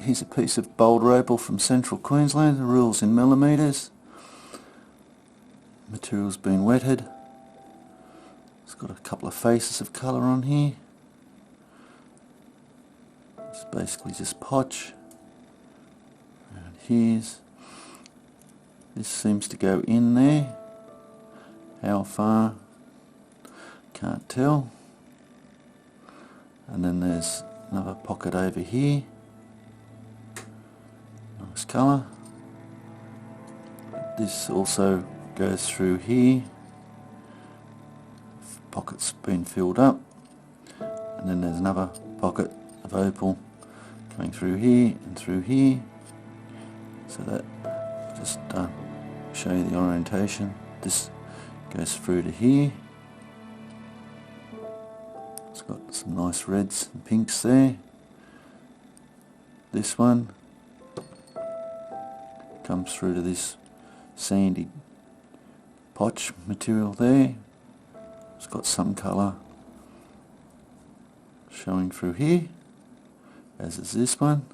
here's a piece of Boulder Opal from central Queensland. The rule's in millimetres. Material's been wetted. It's got a couple of faces of colour on here. It's basically just potch. And this seems to go in there. How far? Can't tell. And then there's another pocket over here. Nice colour. This also goes through here. Pocket's been filled up. And then there's another pocket of opal coming through here and through here. So that, just show you the orientation. This goes through to here. It's got some nice reds and pinks there. This one comes through to this sandy potch material there. It's got some colour showing through here, as is this one.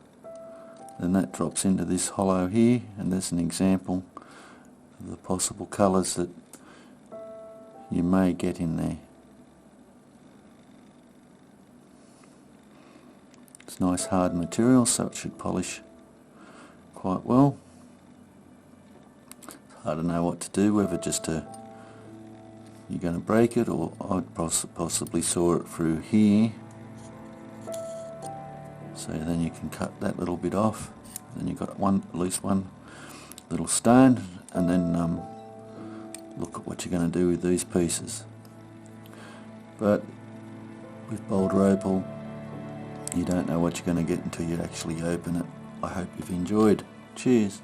Then that drops into this hollow here, and there's an example of the possible colours that you may get in there. It's nice hard material, so it should polish quite well. It's hard to know what to do, whether just you're going to break it, or I'd possibly saw it through here. So then you can cut that little bit off. Then you've got at least one little stone, and then look at what you're going to do with these pieces. But with Boulder Opal, you don't know what you're going to get until you actually open it. I hope you've enjoyed. Cheers.